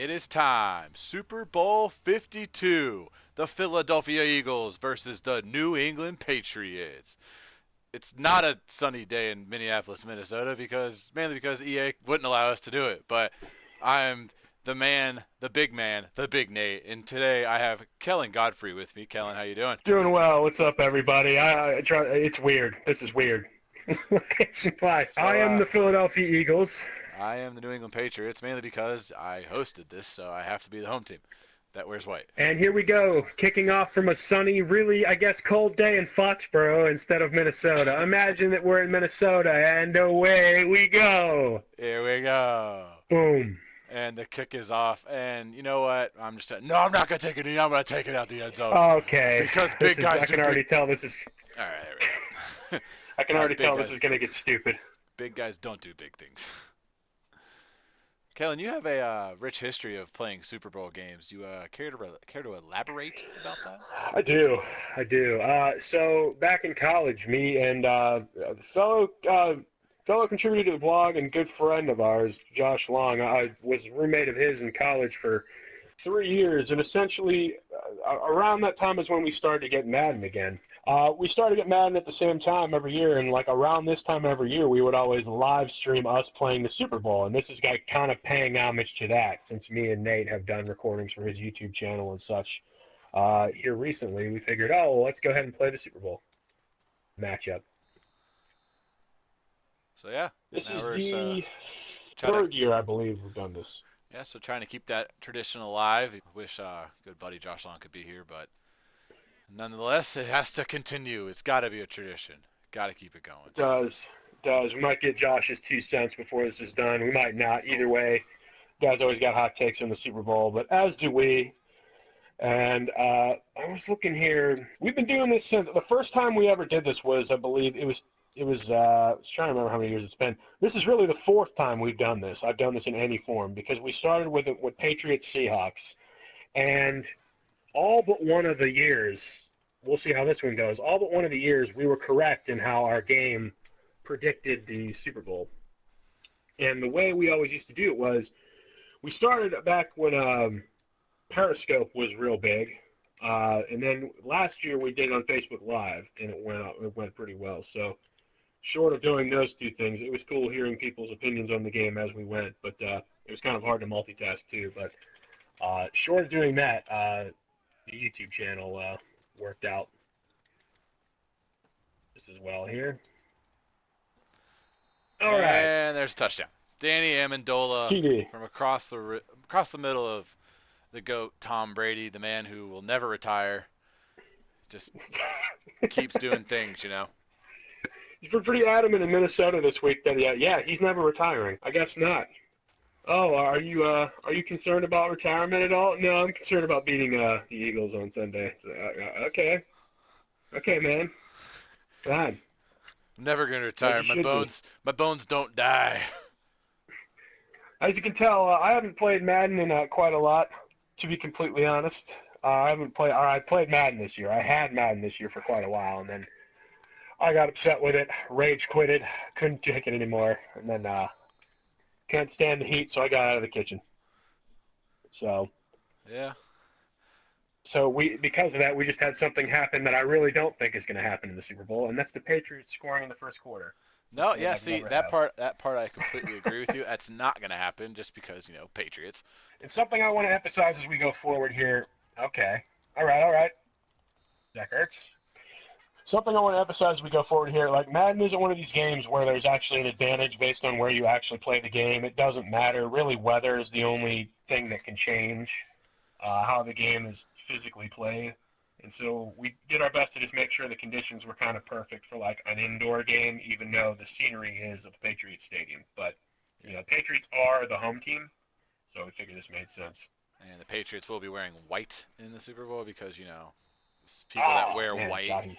It is time. Super Bowl 52. The Philadelphia Eagles versus the New England Patriots. It's not a sunny day in Minneapolis, Minnesota, mainly because EA wouldn't allow us to do it. But I'm the man, the big Nate, and today I have Kellen Godfrey with me. Kellen, how you doing? Doing well. What's up, everybody? I try. It's weird. This is weird. Why? I So am the Philadelphia Eagles. I am the New England Patriots, mainly because I hosted this, so I have to be the home team. That wears white. And here we go, kicking off from a sunny, really, I guess, cold day in Foxborough instead of Minnesota. Imagine that we're in Minnesota, and away we go. Here we go. Boom. And the kick is off. And you know what? I'm not going to take it in. I'm going to take it out the end zone. Okay. Because big guys I can already tell this is. All right, there we go. I can already tell this is going to get stupid. Big guys don't do big things. Kellen, you have a rich history of playing Super Bowl games. Do you care to elaborate about that? I do. So back in college, me and fellow contributor to the blog and good friend of ours, Josh Long, I was a roommate of his in college for 3 years, and essentially around that time is when we started to get Madden again. We started to get Madden at the same time every year, and like around this time every year, we would always live stream us playing the Super Bowl, and this is kind of paying homage to that, since me and Nate have done recordings for his YouTube channel and such. Here recently, we figured, oh, well, let's go ahead and play the Super Bowl matchup. So yeah, this is the third year, I believe, we've done this. Yeah, so trying to keep that tradition alive. Wish good buddy Josh Long could be here, but nonetheless, it has to continue. It's got to be a tradition. Got to keep it going. It does. We might get Josh's 2 cents before this is done. We might not. Either way, guys always got hot takes on the Super Bowl, but as do we. And I was looking here. We've been doing this since the first time we ever did this was, I believe, I was trying to remember how many years it's been. This is really the 4th time we've done this. I've done this in any form because we started with Patriots Seahawks, and all but one of the years, we'll see how this one goes. All but one of the years, we were correct in how our game predicted the Super Bowl. And the way we always used to do it was, we started back when Periscope was real big, and then last year we did it on Facebook Live, and it went pretty well. So, short of doing those 2 things, it was cool hearing people's opinions on the game as we went, but it was kind of hard to multitask too. But short of doing that, the YouTube channel worked out just as well here. All right. And there's a touchdown. Danny Amendola TD. From across the middle of the GOAT, Tom Brady, the man who will never retire. Just keeps doing things, you know. He's been pretty adamant in Minnesota this week that he's never retiring. I guess not. Oh, are you concerned about retirement at all? No, I'm concerned about beating the Eagles on Sunday. So, okay, man. God. I'm never gonna retire. My bones don't die. As you can tell, I haven't played Madden in quite a lot, to be completely honest. I played Madden this year. I had Madden this year for quite a while, and then I got upset with it, rage quitted, couldn't take it anymore, and then can't stand the heat, so I got out of the kitchen. So yeah. So because of that, we just had something happen that I really don't think is going to happen in the Super Bowl, and that's the Patriots scoring in the first quarter. No, yeah, see, that part I completely agree with you. That's not going to happen just because, Patriots. And something I want to emphasize as we go forward here. Okay. All right. That hurts. Something I want to emphasize as we go forward here, like Madden isn't one of these games where there's actually an advantage based on where you actually play the game. It doesn't matter. Really, weather is the only thing that can change how the game is physically played. And so we did our best to just make sure the conditions were kind of perfect for like an indoor game, even though the scenery is a Patriots stadium. But, Patriots are the home team, so we figured this made sense. And the Patriots will be wearing white in the Super Bowl because, people that wear white,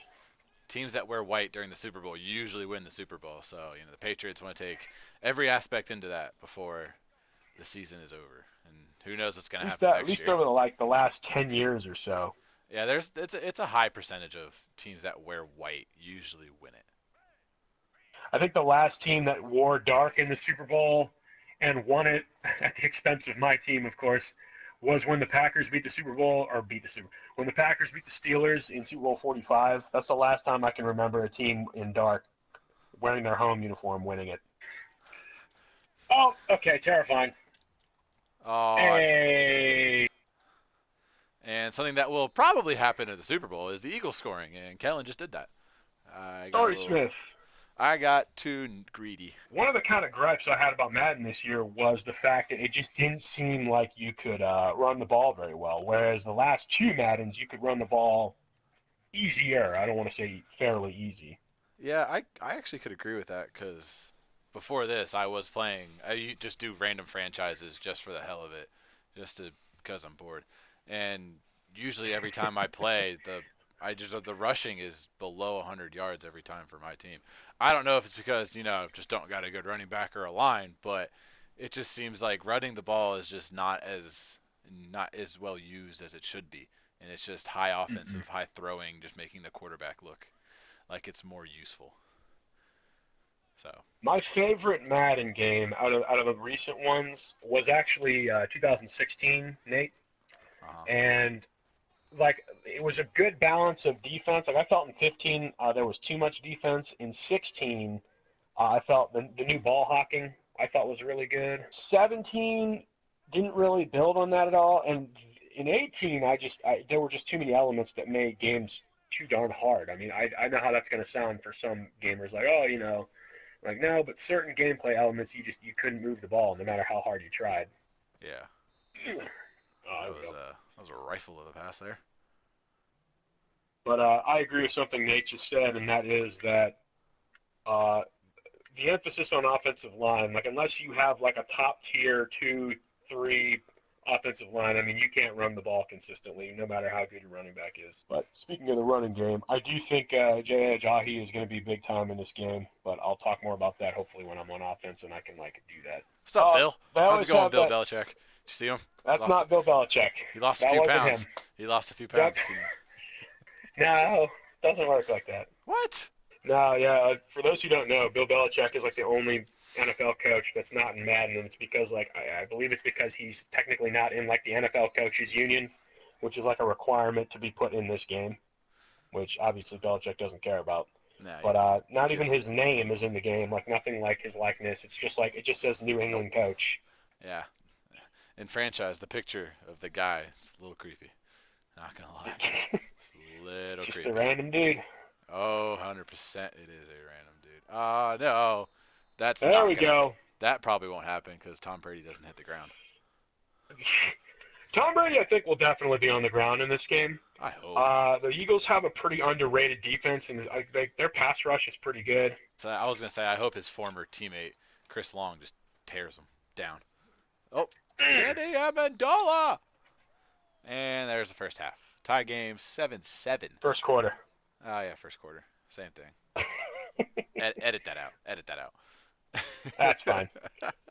teams that wear white during the Super Bowl usually win the Super Bowl. So, the Patriots want to take every aspect into that before the season is over. And who knows what's going to happen next year. At least over the last 10 years or so. Yeah, it's a high percentage of teams that wear white usually win it. I think the last team that wore dark in the Super Bowl and won it at the expense of my team, of course, was when the Packers beat the Super Bowl, or when the Packers beat the Steelers in Super Bowl 45. That's the last time I can remember a team in dark wearing their home uniform winning it. Oh, okay, terrifying. Oh, Hey. and something that will probably happen at the Super Bowl is the Eagles scoring, and Kellen just did that. Sorry, Smith. I got too greedy. One of the kind of gripes I had about Madden this year was the fact that it just didn't seem like you could run the ball very well. Whereas the last two Maddens, you could run the ball easier. I don't want to say fairly easy. Yeah, I actually could agree with that because before this, I was playing. I just do random franchises just for the hell of it, because I'm bored. And usually every time I play, the rushing is below 100 yards every time for my team. I don't know if it's because just don't got a good running back or a line, but it just seems like running the ball is just not as well used as it should be, and it's just high offensive, high throwing, just making the quarterback look like it's more useful. So My favorite Madden game out of the recent ones was actually 2016, Nate, uh-huh. and like it was a good balance of defense. Like I felt in 15 there was too much defense. In 16, I felt the new ball hawking I thought was really good. 17 didn't really build on that at all, and in 18 there were just too many elements that made games too darn hard. I mean, I know how that's going to sound for some gamers, like like no, but certain gameplay elements you couldn't move the ball no matter how hard you tried. Yeah, Oh, there we go. that was a rifle of a pass there. But I agree with something Nate just said, and that is that uh, the emphasis on offensive line, like unless you have like a top tier 2, 3 offensive line, I mean you can't run the ball consistently, no matter how good your running back is. But speaking of the running game, I do think Jay Ajayi is going to be big time in this game. But I'll talk more about that hopefully when I'm on offense and I can like do that. What's up, Bill? They How's it always going, have Bill that. Belichick? Did you see him? That's not Bill Belichick. He lost a That few wasn't pounds. him. He lost a few Yep. pounds. No, doesn't work like that. What? No, yeah. For those who don't know, Bill Belichick is like the only NFL coach that's not in Madden, and it's because like I believe it's because he's technically not in like the NFL coaches union, which is like a requirement to be put in this game, which obviously Belichick doesn't care about. Nah, But not even his name is in the game, like nothing like his likeness. It's just like it just says New England coach. Yeah. In franchise, the picture of the guy is a little creepy. Not gonna lie. It's a little It's just creepy. a random dude. Oh, 100% it is a random dude. No. That's There not we gonna. go. That probably won't happen because Tom Brady doesn't hit the ground. Tom Brady, I think, will definitely be on the ground in this game. I hope. The Eagles have a pretty underrated defense, and their pass rush is pretty good. So I was gonna say I hope his former teammate Chris Long just tears him down. Oh, Danny Amendola! And there's the first half. Tie game 7-7. First quarter. Oh yeah, first quarter. Same thing. Edit that out. Edit that out. That's fine.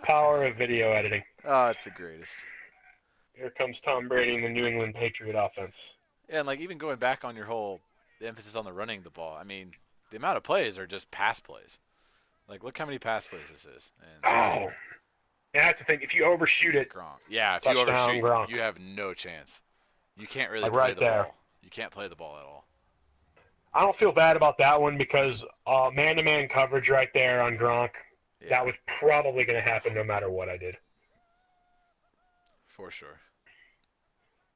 Power of video editing. Oh, it's the greatest. Here comes Tom Brady and the New England Patriot offense. Yeah, and like even going back on your whole emphasis on the running the ball. I mean, the amount of plays are just pass plays. Like look how many pass plays this is. And Oh, and that's the thing. If you overshoot it, Gronk. Yeah, if you touchdown, overshoot, Gronk. you have no chance. You can't really Like play right the there. ball. You can't play the ball at all. I don't feel bad about that one because man-to-man coverage right there on Gronk, Yeah, that was probably going to happen no matter what I did. for sure.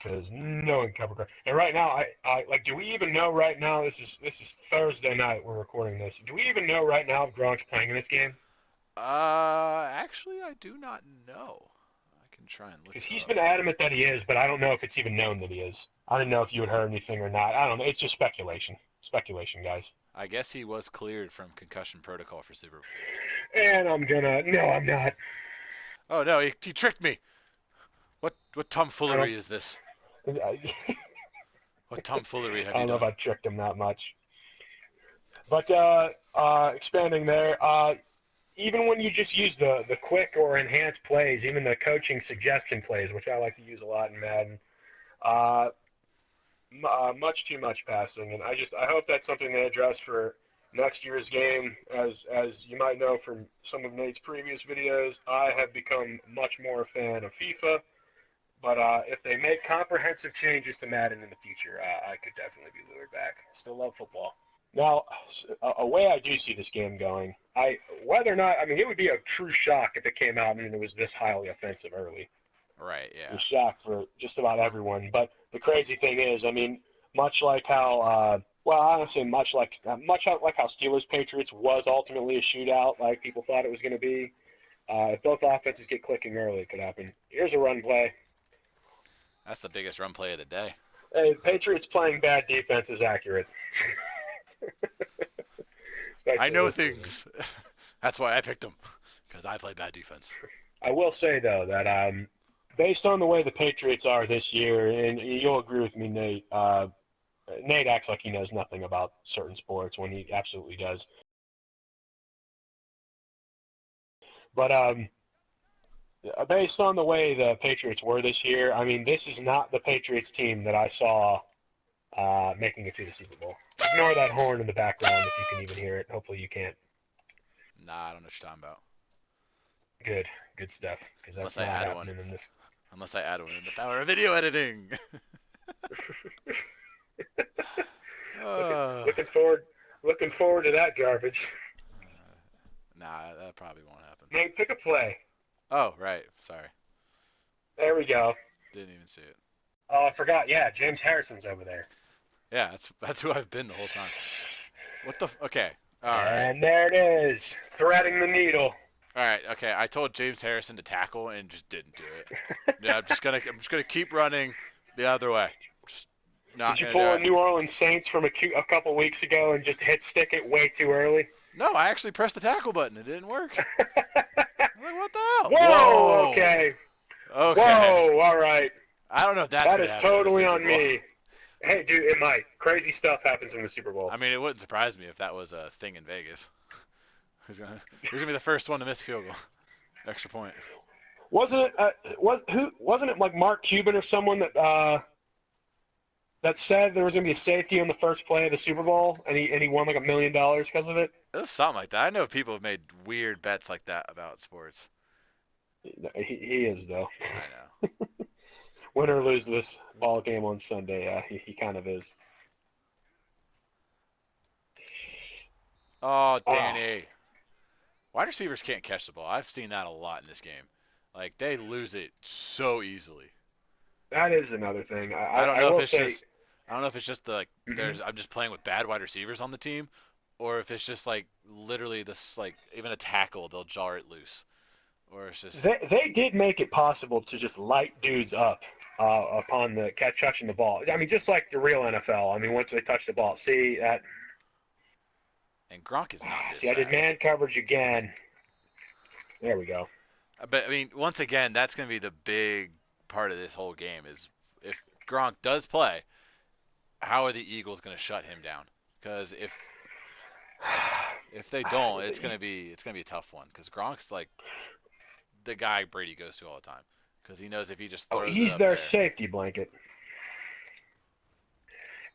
Because no one covered Gronk. And right now, I like. Do we even know right now? This is Thursday night. We're recording this. Do we even know right now if Gronk's playing in this game? Actually, I do not know. I can try and look. Because It he's up. been adamant that he is, but I don't know if it's even known that he is. I didn't know if you had heard anything or not. I don't know. It's just speculation. Speculation, guys. I guess he was cleared from concussion protocol for Super Bowl. And No, I'm not. Oh no, he tricked me. What tomfoolery is this? What tomfoolery have I you don't know if done? I tricked him that much. But expanding there, even when you just use the quick or enhanced plays, even the coaching suggestion plays, which I like to use a lot in Madden, much too much passing, and I hope that's something they address for next year's game, as you might know from some of Nate's previous videos, I have become much more a fan of FIFA. But if they make comprehensive changes to Madden in the future, I could definitely be lured back. Still love football. Now, a way I do see this game going, whether or not, I mean, it would be a true shock if it came out and it was this highly offensive early. Right, A yeah. shock for just about everyone. But the crazy thing is, I mean, much like how, well, I don't say much like how Steelers Patriots was ultimately a shootout, like people thought it was going to be. If both offenses get clicking early, it could happen. Here's a run play. That's the biggest run play of the day. Hey, Patriots playing bad defense is accurate. I know things. That's why I picked them, because I play bad defense. I will say, though, that based on the way the Patriots are this year, and you'll agree with me, Nate, Nate acts like he knows nothing about certain sports when he absolutely does. But based on the way the Patriots were this year, I mean, this is not the Patriots team that I saw making it to the Super Bowl. Ignore that horn in the background if you can even hear it. Hopefully you can't. Nah, I don't know what you're talking about. Good stuff. Because that's Unless I not add one. happening in this. Unless I add one in the power of video editing. Looking forward to that garbage. Nah, that probably won't happen. Nate, pick a play. Oh, right. Sorry. There we go. Didn't even see it. Oh, I forgot. Yeah, James Harrison's over there. Yeah, that's who I've been the whole time. What the? Okay. All right. And there it is, threading the needle. All right. Okay. I told James Harrison to tackle and just didn't do it. Yeah, I'm just gonna keep running the other way. Just not Did you gonna pull do a it. New Orleans Saints from a couple weeks ago and just hit stick it way too early? No, I actually pressed the tackle button. It didn't work. I'm like, what the hell? Whoa! Okay. Okay. Whoa! All right. I don't know if that's That gonna is happen in the totally Super on Bowl. me. Hey, dude, it might. Crazy stuff happens in the Super Bowl. I mean, it wouldn't surprise me if that was a thing in Vegas. Who's gonna be the first one to miss field goal? Extra point. Wasn't it? Wasn't it like Mark Cuban or someone that said there was gonna be a safety on the first play of the Super Bowl, and he won like $1 million because of it? It was something like that. I know people have made weird bets like that about sports. He is though. I know. Win or lose this ball game on Sunday, he kind of is. Oh, Oh, Danny. Wide receivers can't catch the ball. I've seen that a lot in this game. Like, they lose it so easily. that is another thing. I don't I know if will it's say. just I don't know if it's just the like Mhm. there's I'm just playing with bad wide receivers on the team, or if it's just like literally this like even a tackle they'll jar it loose, or it's just They did make it possible to just light dudes up upon the catching the ball. I mean, just like the real NFL. I mean, once they touch the ball, see that. and Gronk is not this See, I did fast. man coverage again. There we go. But I mean, once again, that's going to be the big part of this whole game is if Gronk does play, how are the Eagles going to shut him down? Because if they don't, it's gonna be a tough one. Because Gronk's like the guy Brady goes to all the time. Because he knows if he just Oh, throws it he's up their there. safety blanket.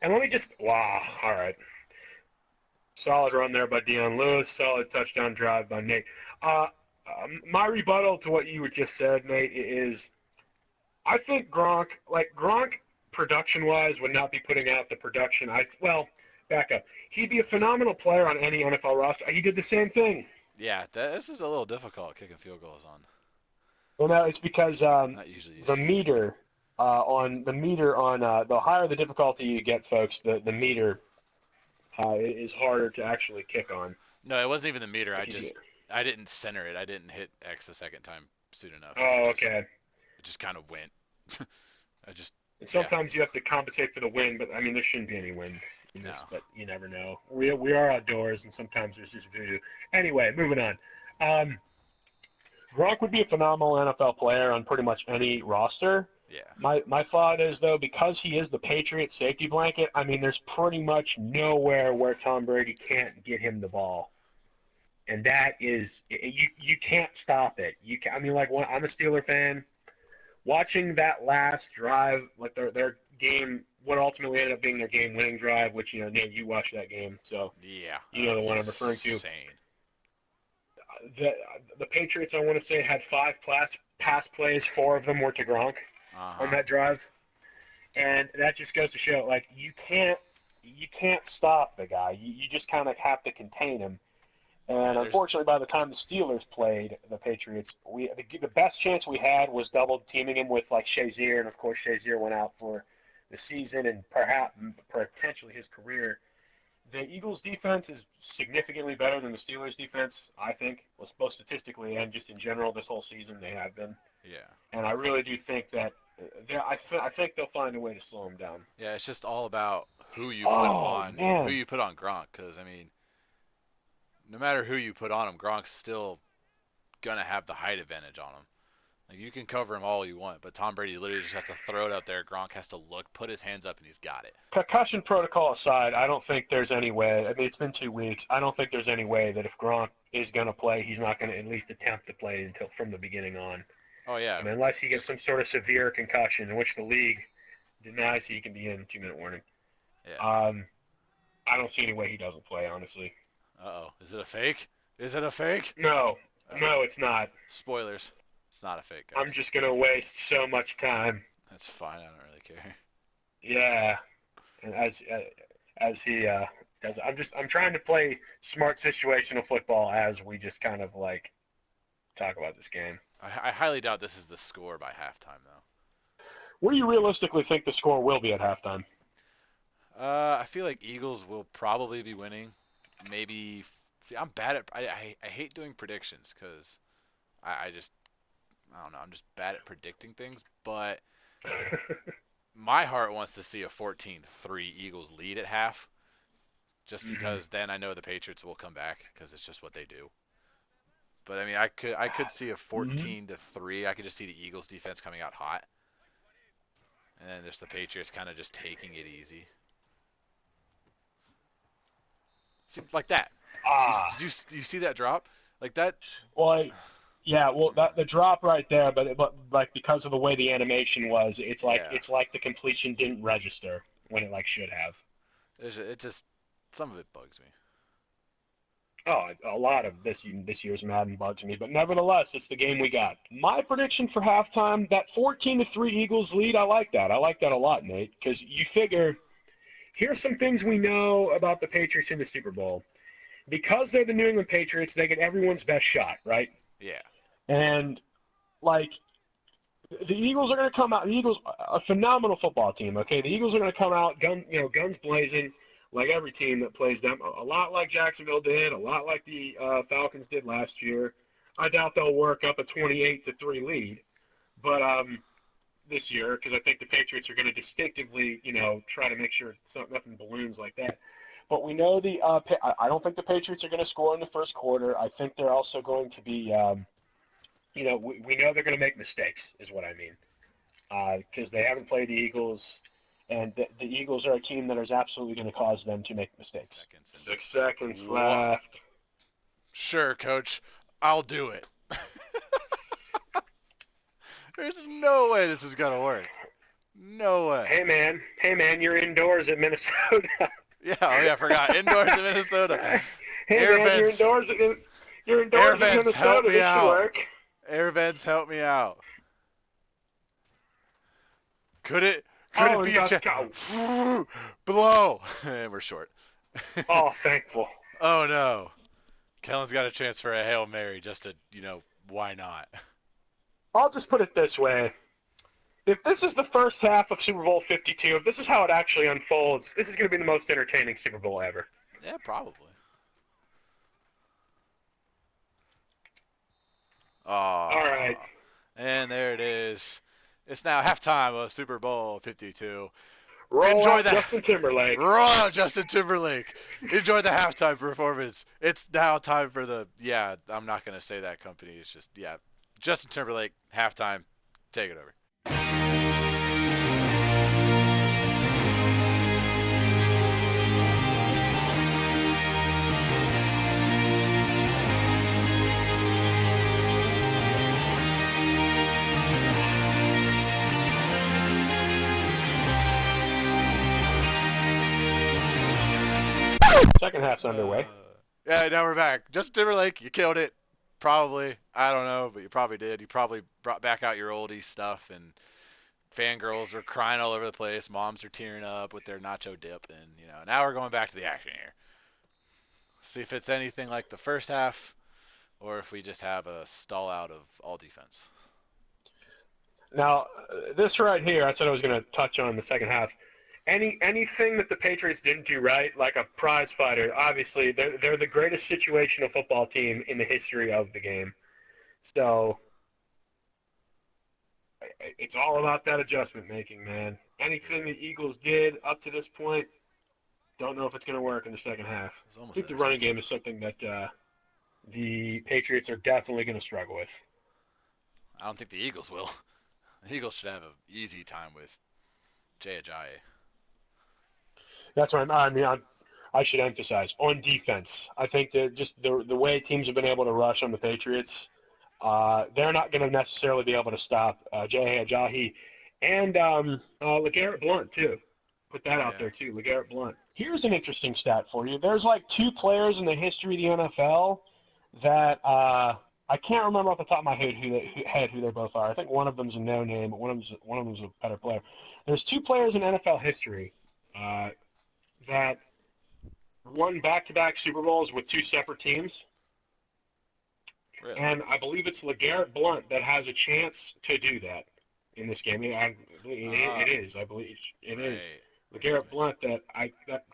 And let me just. Wow. All right. Solid run there by Deion Lewis. Solid touchdown drive by Nate. Uh, my rebuttal to what you just said, Nate, is I think Gronk, production-wise, would not be putting out the production. Back up. He'd be a phenomenal player on any NFL roster. He did the same thing. Yeah, this is a little difficult kicking field goals on. Well, no, it's because Not usually the used to. meter on the higher the difficulty you get, folks, the meter is harder to actually kick on. No, it wasn't even the meter. Because you, I didn't center it. I didn't hit X the second time soon enough. oh, okay. It just kind of went. I just And yeah. sometimes you have to compensate for the wind, but I mean there shouldn't be any wind in No. this, but you never know. We are outdoors, and sometimes there's just voodoo. Anyway, moving on. Um, Gronk would be a phenomenal NFL player on pretty much any roster. Yeah. My thought is though, because he is the Patriots safety blanket, I mean there's pretty much nowhere where Tom Brady can't get him the ball, and that is you can't stop it. I mean, like I'm a Steeler fan. Watching that last drive, like they're game, what ultimately ended up being their game-winning drive, which, Nate, you watched that game, so Yeah, you know the one I'm referring to. insane. The Patriots, I want to say, had 5 pass plays. 4 of them were to Gronk on that drive, and that just goes to show, like, you can't stop the guy. You just kind of have to contain him. And unfortunately, by the time the Steelers played the Patriots, the best chance we had was double teaming him with like Shazier, and of course Shazier went out for the season and perhaps potentially his career. The Eagles' defense is significantly better than the Steelers' defense, I think, both statistically and just in general this whole season they have been. Yeah. And I really do think that I think they'll find a way to slow him down. Yeah, it's just all about who you put on Gronk, because I mean, no matter who you put on him, Gronk's still gonna have the height advantage on him. Like, you can cover him all you want, but Tom Brady literally just has to throw it out there. Gronk has to look, put his hands up, and he's got it. Concussion protocol aside, I don't think there's any way. I mean, it's been 2 weeks. I don't think there's any way that if Gronk is going to play, he's not going to at least attempt to play until from the beginning on. Oh, yeah. I mean, unless he gets some sort of severe concussion in which the league denies he can be in 2-minute warning. Yeah. I don't see any way he doesn't play, honestly. Uh-oh. Is it a fake? Is it a fake? No. No, it's not. Spoilers. It's not a fake, guys. I'm just going to waste so much time. That's fine. I don't really care. Yeah. And I'm trying to play smart situational football as we just kind of like talk about this game. I highly doubt this is the score by halftime, though. What do you realistically think the score will be at halftime? I feel like Eagles will probably be winning. Maybe. See, I'm bad at. I hate doing predictions because I don't know. I'm just bad at predicting things, but my heart wants to see a 14-3 Eagles lead at half, just because then I know the Patriots will come back because it's just what they do. But I mean, I could see a 14-3. I could just see the Eagles defense coming out hot, and then just the Patriots kind of just taking it easy. See, like that. Do you see that drop? Like that? Well, yeah. Well, the drop right there, but like because of the way the animation was, it's like the completion didn't register when it like should have. It just some of it bugs me. Oh, a lot of this year's Madden bugs me, but nevertheless, it's the game we got. My prediction for halftime, that 14-3 Eagles lead, I like that. I like that a lot, Nate, because you figure here's some things we know about the Patriots in the Super Bowl. Because they're the New England Patriots, they get everyone's best shot, right? Yeah. And, like, the Eagles are going to come out. The Eagles, a phenomenal football team, okay? The Eagles are going to come out, guns blazing, like every team that plays them. A lot like Jacksonville did, a lot like the Falcons did last year. I doubt they'll work up a 28-3 lead, but this year, because I think the Patriots are going to distinctively, try to make sure nothing balloons like that. But we know I don't think the Patriots are going to score in the first quarter. I think they're also going to be, we know they're going to make mistakes, is what I mean, because they haven't played the Eagles, and the Eagles are a team that is absolutely going to cause them to make mistakes. 6 seconds left. Sure, Coach. I'll do it. There's no way this is going to work. No way. Hey, man, you're indoors at Minnesota. Yeah, I forgot. Indoors in Minnesota. Hey, man, you're indoors in Minnesota. Help me this out. Should work. Air vents, help me out. Could it be a blow? And we're short. Oh, thankful. Oh, no. Kellen's got a chance for a Hail Mary just to, why not? I'll just put it this way. If this is the first half of Super Bowl 52, if this is how it actually unfolds, this is going to be the most entertaining Super Bowl ever. Yeah, probably. Oh, all right. And there it is. It's now halftime of Super Bowl 52. Enjoy Justin Timberlake. Roll out Justin Timberlake. Enjoy the halftime performance. It's now time for I'm not going to say that company. It's just, Justin Timberlake, halftime. Take it over. second half's underway. Yeah, now we're back. Justin Timberlake, you killed it. Probably. I don't know, but you probably did. You probably brought back out your oldies stuff, and fangirls are crying all over the place. Moms are tearing up with their nacho dip, and now we're going back to the action here. See if it's anything like the first half, or if we just have a stall out of all defense. Now, this right here, I said I was going to touch on in the second half. Anything that the Patriots didn't do right, like a prize fighter, obviously they're the greatest situational football team in the history of the game. So it's all about that adjustment making, man. Anything the Eagles did up to this point, don't know if it's going to work in the second half. I think the running game is something that the Patriots are definitely going to struggle with. I don't think the Eagles will. The Eagles should have an easy time with Jay Ajayi. That's what I should emphasize on defense. I think that just the way teams have been able to rush on the Patriots, they're not going to necessarily be able to stop Jay Ajayi and LeGarrette Blount too. Put that out there too, LeGarrette Blount. Here's an interesting stat for you. There's like 2 players in the history of the NFL that I can't remember off the top of my head who they both are. I think one of them's a no name, but one of them's a better player. There's 2 players in NFL history that won back-to-back Super Bowls with 2 separate teams. Really? And I believe it's LeGarrette Blount that has a chance to do that in this game. It is. I believe it is LeGarrette Blount that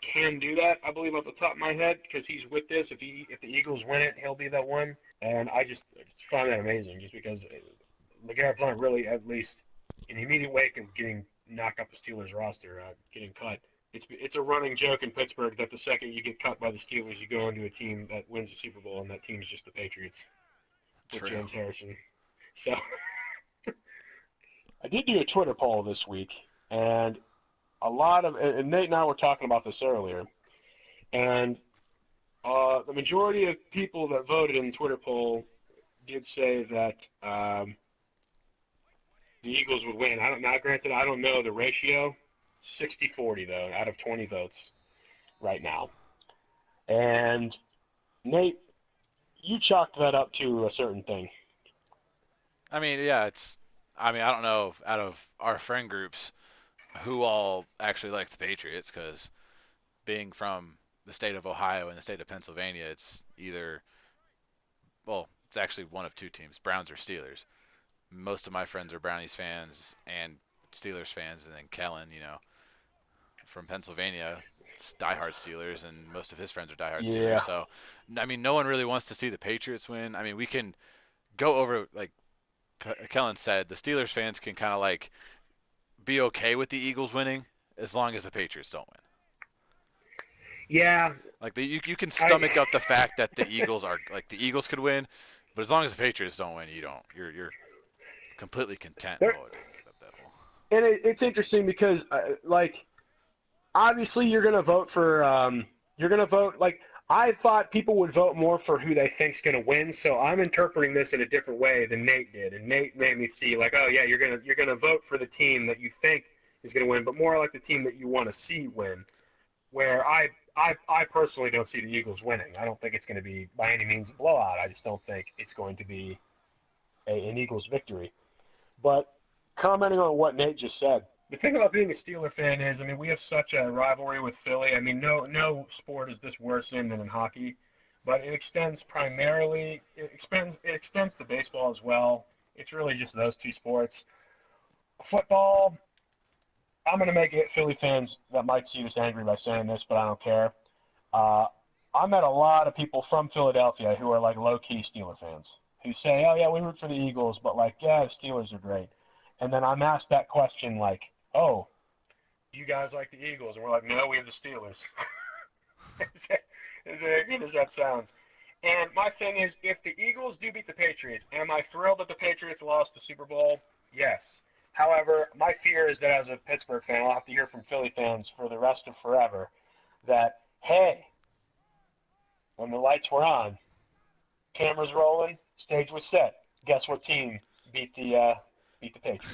can do that. I believe off the top of my head because he's with this. If the Eagles win it, he'll be the one. And I just find that amazing, just because LeGarrette Blount really, at least in the immediate wake of getting knocked off the Steelers roster, getting cut. It's a running joke in Pittsburgh that the second you get cut by the Steelers, you go into a team that wins the Super Bowl, and that team's just the Patriots with James Harrison. So I did do a Twitter poll this week, and and Nate and I were talking about this earlier, and the majority of people that voted in the Twitter poll did say that the Eagles would win. Granted, I don't know the ratio. 60-40 though, out of 20 votes right now. And Nate, you chalked that up to a certain thing. I mean, yeah, I don't know out of our friend groups who all actually likes the Patriots, because being from the state of Ohio and the state of Pennsylvania, it's either, it's actually one of 2 teams, Browns or Steelers. Most of my friends are Brownies fans and Steelers fans, and then Kellen, from Pennsylvania, it's diehard Steelers, and most of his friends are diehard Steelers. So, I mean, no one really wants to see the Patriots win. I mean, we can go over, like Kellen said, the Steelers fans can kind of like be okay with the Eagles winning as long as the Patriots don't win. Yeah. Like you can stomach up the fact that the Eagles are like the Eagles could win, but as long as the Patriots don't win, you don't. You're completely content. And it's interesting because obviously you're going to vote for I thought people would vote more for who they think's going to win, so I'm interpreting this in a different way than Nate did. And Nate made me see like, oh yeah, you're going to vote for the team that you think is going to win, but more like the team that you want to see win. Where I personally don't see the Eagles winning. I don't think it's going to be by any means a blowout. I just don't think it's going to be an Eagles victory. But commenting on what Nate just said, the thing about being a Steeler fan is, I mean, we have such a rivalry with Philly. I mean, no sport is this worse than in hockey, but it extends to baseball as well. It's really just those 2 sports. Football, I'm going to make it Philly fans that might see us angry by saying this, but I don't care. I met a lot of people from Philadelphia who are like low-key Steeler fans who say, oh yeah, we root for the Eagles, but like, yeah, the Steelers are great. And then I'm asked that question like, oh, you guys like the Eagles? And we're like, no, we have the Steelers. As good as that sounds. And my thing is, if the Eagles do beat the Patriots, am I thrilled that the Patriots lost the Super Bowl? Yes. However, my fear is that as a Pittsburgh fan, I'll have to hear from Philly fans for the rest of forever that, hey, when the lights were on, cameras rolling, stage was set, guess what team beat the Patriots?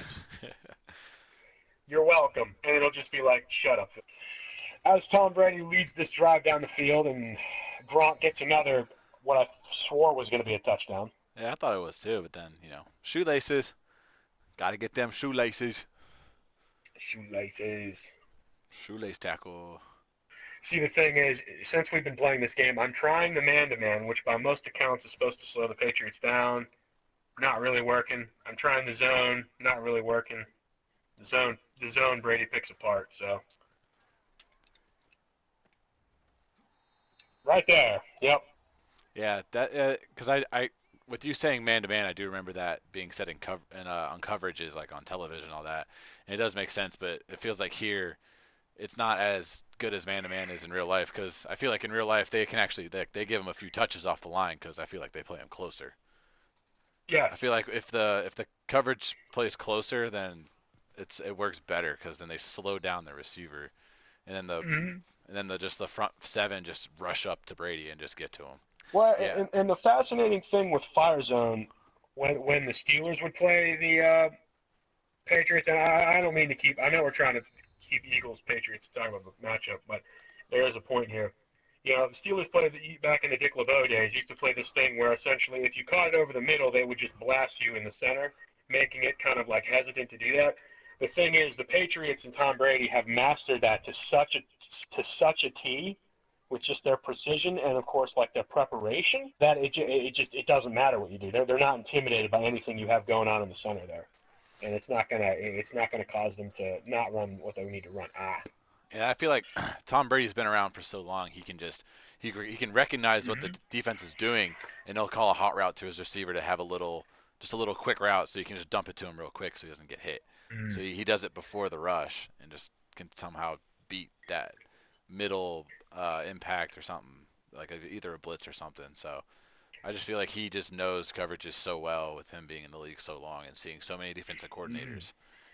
You're welcome. And it'll just be like, shut up. as Tom Brady leads this drive down the field, and Gronk gets another, what I swore was going to be a touchdown. Yeah, I thought it was too, but then, shoelaces. Got to get them shoelaces. Shoelaces. Shoelace tackle. See, the thing is, since we've been playing this game, I'm trying the man-to-man, which by most accounts is supposed to slow the Patriots down. Not really working. I'm trying the zone. Not really working. The zone Brady picks apart, so. Right there. Yep. Yeah, that because I with you saying man to man, I do remember that being said on coverages like on television and all that, and it does make sense. But it feels like here, it's not as good as man to man is in real life because I feel like in real life they can actually they give him a few touches off the line because I feel like they play him closer. I Yes. feel like if the coverage plays closer, then it works better because then they slow down the receiver, and then the Mm-hmm. and then just the front seven just rush up to Brady and just get to him. Well, Yeah. and the fascinating thing with Fire Zone, when the Steelers would play the Patriots, and I don't mean to keep, I know we're trying to keep Eagles Patriots talking about the matchup, but there is a point here. You know, the Steelers played back in the Dick LeBeau days. Used to play this thing where essentially, if you caught it over the middle, they would just blast you in the center, making it kind of like hesitant to do that. The thing is, the Patriots and Tom Brady have mastered that to such a T, with just their precision and of course like their preparation, that it doesn't matter what you do. They're not intimidated by anything you have going on in the center there, and it's not gonna cause them to not run what they need to run. And I feel like Tom Brady's been around for so long, he can just he can recognize what the Mm-hmm. defense is doing, and he'll call a hot route to his receiver to have just a little quick route, so he can just dump it to him real quick, so he doesn't get hit. So Mm-hmm. he does it before the rush, and just can somehow beat that middle impact or something like either a blitz or something. So I just feel like he just knows coverages so well with him being in the league so long and seeing so many defensive coordinators.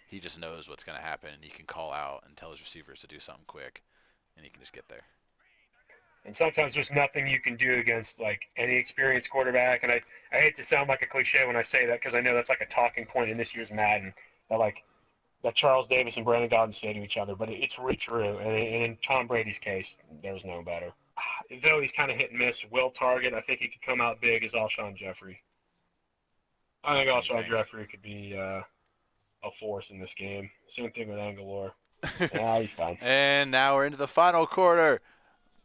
He just knows what's going to happen, and he can call out and tell his receivers to do something quick, and he can just get there. And sometimes there's nothing you can do against like any experienced quarterback. And I hate to sound like a cliche when I say that because I know that's like a talking point in this year's Madden that like that Charles Davis and Brandon Gaudin say to each other, but it's really true. And in Tom Brady's case, there's no better. Though he's kind of hit and miss, will target. I think he could come out big as Alshon Jeffrey. I think You Alshon think? Jeffrey could be a force in this game. Same thing with Angelor. He's fine. And now we're into the final quarter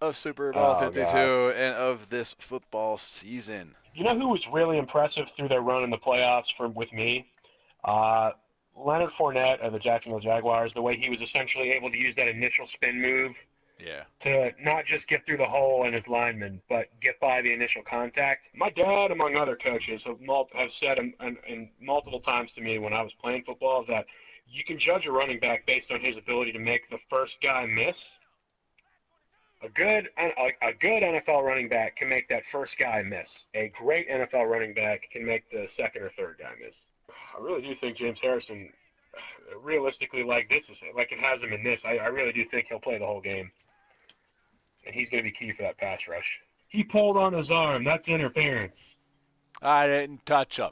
of Super Bowl Oh God. 52 and of this football season. You know who was really impressive through their run in the playoffs with me? Uh, Leonard Fournette of the Jacksonville Jaguars. The way he was essentially able to use that initial spin move Yeah. to not just get through the hole in his lineman, but get by the initial contact. My dad, among other coaches, have said and multiple times to me when I was playing football that you can judge a running back based on his ability to make the first guy miss. A good NFL running back can make that first guy miss. A great NFL running back can make the second or third guy miss. I really do think James Harrison, realistically, like this is like it has him in this. I really do think he'll play the whole game, and he's going to be key for that pass rush. He pulled on his arm. That's interference. I didn't touch him.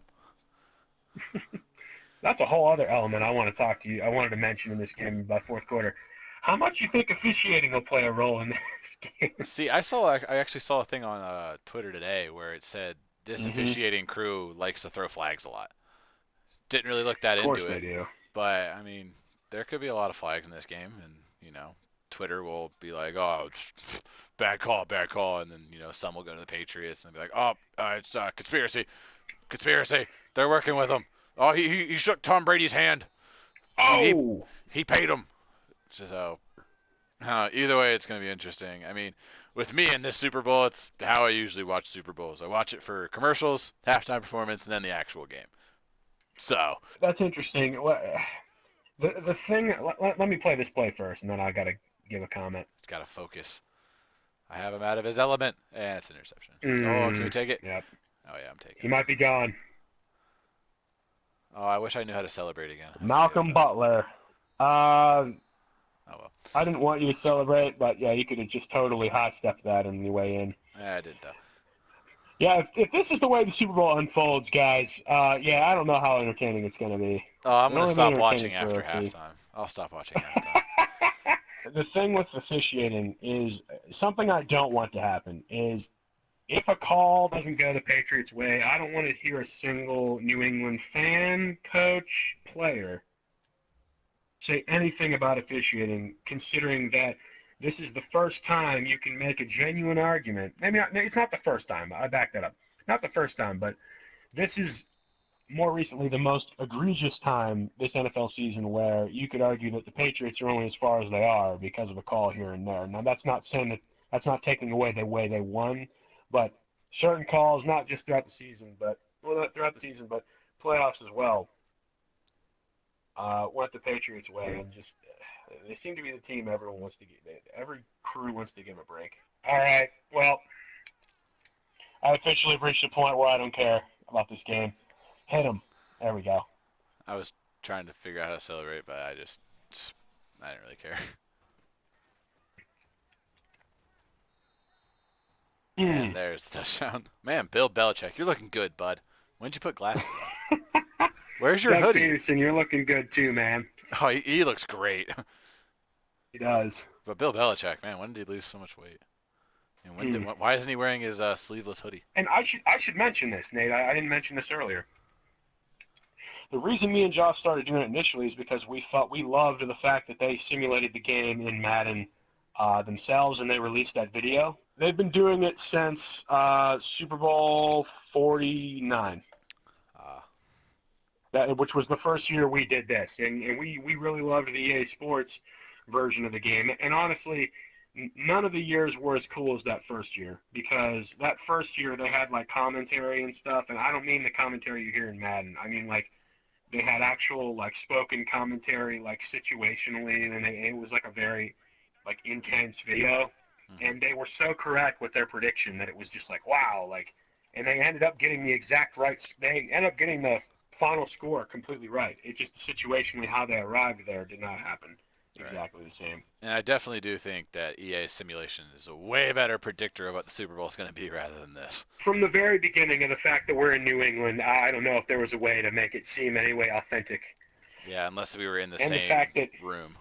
That's a whole other element I want to talk to you. I wanted to mention in this game by fourth quarter. How much you think officiating will play a role in this game? See, I actually saw a thing on Twitter today where it said this Mm-hmm. officiating crew likes to throw flags a lot. Didn't really look that Of course into they it, do. but I mean, there could be a lot of flags in this game, and Twitter will be like, "Oh, bad call," and then some will go to the Patriots and be like, "Oh, it's conspiracy, conspiracy. They're working with him. Oh, he shook Tom Brady's hand. Oh, He paid him." So either way, it's going to be interesting. I mean, with me in this Super Bowl, it's how I usually watch Super Bowls. I watch it for commercials, halftime performance, and then the actual game. So, that's interesting. The thing. Let me play this play first, and then I got to give a comment. it's got to focus. I have him out of his element, and it's an interception. Oh, can we Mm, take it? yep. Oh, yeah, I'm taking He it. might be gone. Oh, I wish I knew how to celebrate again. I forget. Malcolm Butler. Uh, Oh, well. I didn't want you to celebrate, but yeah, you could have just totally high stepped that on your way in. I did, though. Yeah, if this is the way the Super Bowl unfolds, guys, yeah, I don't know how entertaining it's going to be. Oh, I'm It'll going to only be stop entertaining watching for after a fee. halftime. I'll stop watching halftime. the thing with officiating is something I don't want to happen is if a call doesn't go the Patriots' way, I don't want to hear a single New England fan, coach, player say anything about officiating, considering that this is the first time you can make a genuine argument. Maybe not, it's not the first time. I back that up. Not the first time, but this is more recently the most egregious time this NFL season where you could argue that the Patriots are only as far as they are because of a call here and there. Now, that's not saying that that's not taking away the way they won, but certain calls, not just throughout the season, but playoffs as well, went the Patriots' way, and just they seem to be the team everyone wants to get. Every crew wants to give them a break. All right, well, I officially have reached a point where I don't care about this game. Hit him. There we go. I was trying to figure out how to celebrate, but I didn't really care. And there's the touchdown. Man, Bill Belichick, you're looking good, bud. When'd you put glasses on? Where's your Doug hoodie? Peterson, you're looking good too, man. Oh, he looks great. He does. But Bill Belichick, man, when did he lose so much weight? And why isn't he wearing his sleeveless hoodie? And I should mention this, Nate. I didn't mention this earlier. The reason me and Josh started doing it initially is because we loved the fact that they simulated the game in Madden themselves, and they released that video. They've been doing it since Super Bowl 49. Which was the first year we did this, and we really loved the EA Sports version of the game. And honestly, none of the years were as cool as that first year, because that first year they had like commentary and stuff, and I don't mean the commentary you hear in Madden. I mean like they had actual like spoken commentary, like situationally, and it was like a very like intense video, and they were so correct with their prediction that it was just like wow, like, and they ended up getting the exact right. They ended up getting the final score completely right. It's just situationally how they arrived there did not happen exactly the same. And I definitely do think that EA simulation is a way better predictor of what the Super Bowl is going to be rather than this. From the very beginning of the fact that we're in New England, I don't know if there was a way to make it seem any way authentic. Yeah, unless we were in the and same the fact that, room.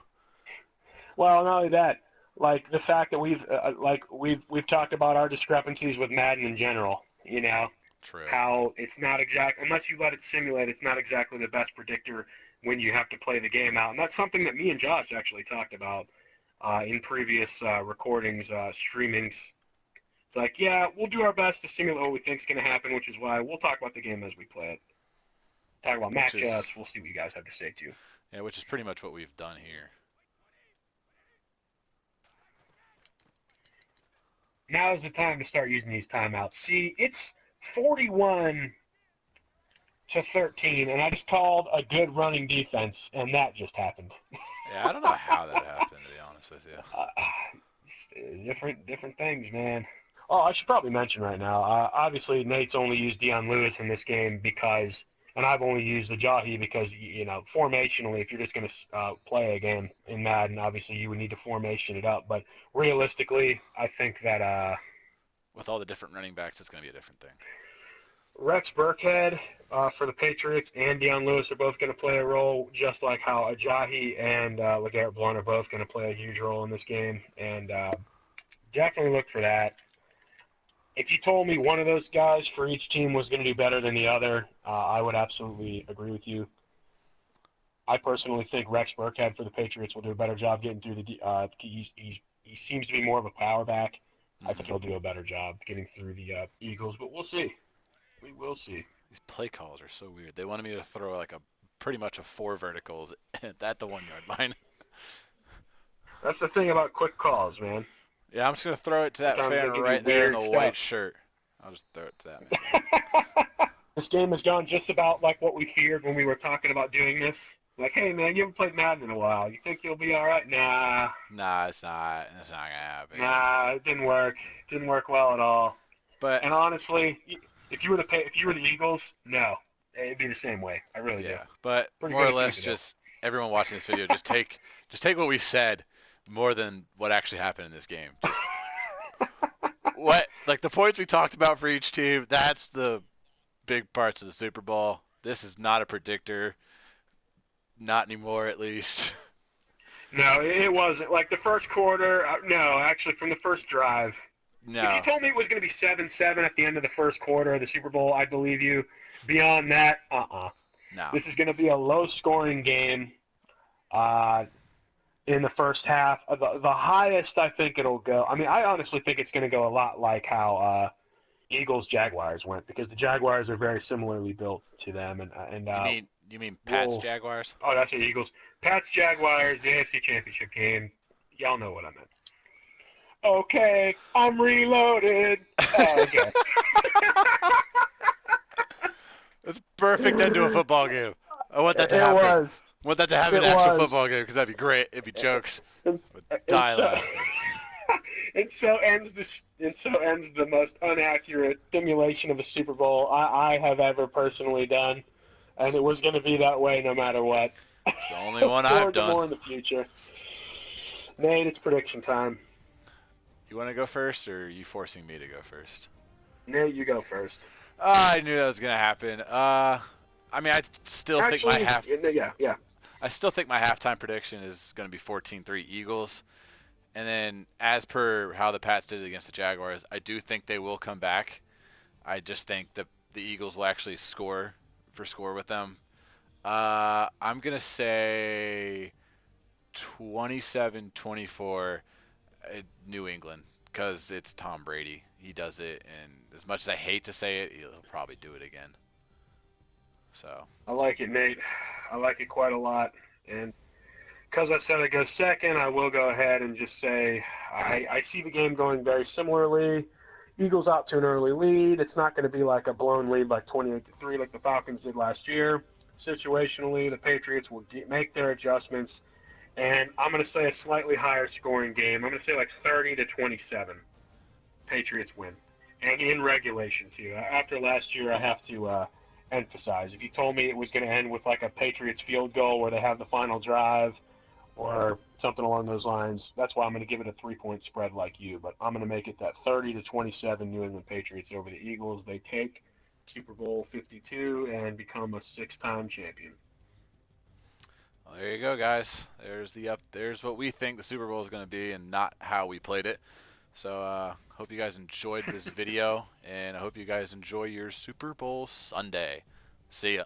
Well, not only that, like the fact that we've talked about our discrepancies with Madden in general. You know, True. How it's not exact unless you let it simulate. It's not exactly the best predictor when you have to play the game out, and that's something that me and Josh actually talked about in previous recordings, streamings. It's like, yeah, we'll do our best to simulate what we think is going to happen, which is why we'll talk about the game as we play it. Talk about matchups. We'll see what you guys have to say too. Yeah, which is pretty much what we've done here. Now is the time to start using these timeouts. See, it's 41-13, and I just called a good running defense, and that just happened. Yeah, I don't know how that happened, to be honest with you. Different things, man. Oh, I should probably mention right now, obviously Nate's only used Deion Lewis in this game because, and I've only used the Jahi because, you know, formationally, if you're just going to play a game in Madden, obviously you would need to formation it up. But realistically, I think that with all the different running backs, it's going to be a different thing. Rex Burkhead for the Patriots and Deion Lewis are both going to play a role, just like how Ajayi and LeGarrette Blount are both going to play a huge role in this game. And definitely look for that. If you told me one of those guys for each team was going to do better than the other, I would absolutely agree with you. I personally think Rex Burkhead for the Patriots will do a better job getting through the he seems to be more of a power back. I think he'll do a better job getting through the Eagles, but we'll see. We will see. These play calls are so weird. They wanted me to throw like pretty much a 4 verticals at the 1 yard line. That's the thing about quick calls, man. Yeah, I'm just going to throw it to that fan right there in the white shirt. I'll just throw it to that man. This game has gone just about like what we feared when we were talking about doing this. Like, hey, man, you haven't played Madden in a while. You think you'll be all right? Nah. Nah, it's not. It's not going to happen. Nah, it didn't work. It didn't work well at all. And honestly, if you were the Eagles, no. It'd be the same way. I really do. But more or less, just everyone watching this video, just take what we said more than what actually happened in this game. Just like the points we talked about for each team, that's the big parts of the Super Bowl. This is not a predictor. Not anymore, at least. No, it wasn't. Like the first quarter, no, actually from the first drive. If you No, told me it was going to be 7-7 at the end of the first quarter of the Super Bowl, I'd believe you. Beyond that, no. This is going to be a low-scoring game uh, in the first half. The highest I think it'll go. I mean, I honestly think it's going to go a lot like how Eagles Jaguars went, because the Jaguars are very similarly built to them, and You mean Pats we'll. Jaguars? Oh, that's the Eagles. Pats Jaguars, the AFC Championship game. Y'all know what I meant. Okay, I'm reloaded. Okay. It's perfect end to a football game. I want that to It happen. was. I want that to happen in It an actual was. football game because that'd be great. It'd be jokes. And, I would and die so, laughing. and so ends the most inaccurate simulation of a Super Bowl I have ever personally done, and it was going to be that way no matter what. It's the only Look one I've forward to done. more in the future. Nate, it's prediction time. You want to go first, or are you forcing me to go first? Nate, you go first. I knew that was gonna happen. I mean, Actually, yeah. I still think my halftime prediction is gonna be 14-3 Eagles. And then, as per how the Pats did it against the Jaguars, I do think they will come back. I just think that the Eagles will actually score with them. I'm gonna say 27-24 New England because it's Tom Brady. He does it, and as much as I hate to say it, he'll probably do it again. So I like it, Nate. I like it quite a lot. And because I said I go second, I will go ahead and just say I see the game going very similarly. Eagles out to an early lead. It's not going to be like a blown lead like 28-3 like the Falcons did last year. Situationally, the Patriots will make their adjustments, and I'm going to say a slightly higher scoring game. I'm going to say like 30-27. Patriots win, and in regulation too. After last year, I have to emphasize. If you told me it was going to end with like a Patriots field goal where they have the final drive or something along those lines, that's why I'm going to give it a 3-point spread like you. But I'm going to make it that 30-27 New England Patriots over the Eagles. They take Super Bowl 52 and become a 6-time champion. well, there you go, guys. There's what we think the Super Bowl is going to be, and not how we played it. So hope you guys enjoyed this video, and I hope you guys enjoy your Super Bowl Sunday. See ya.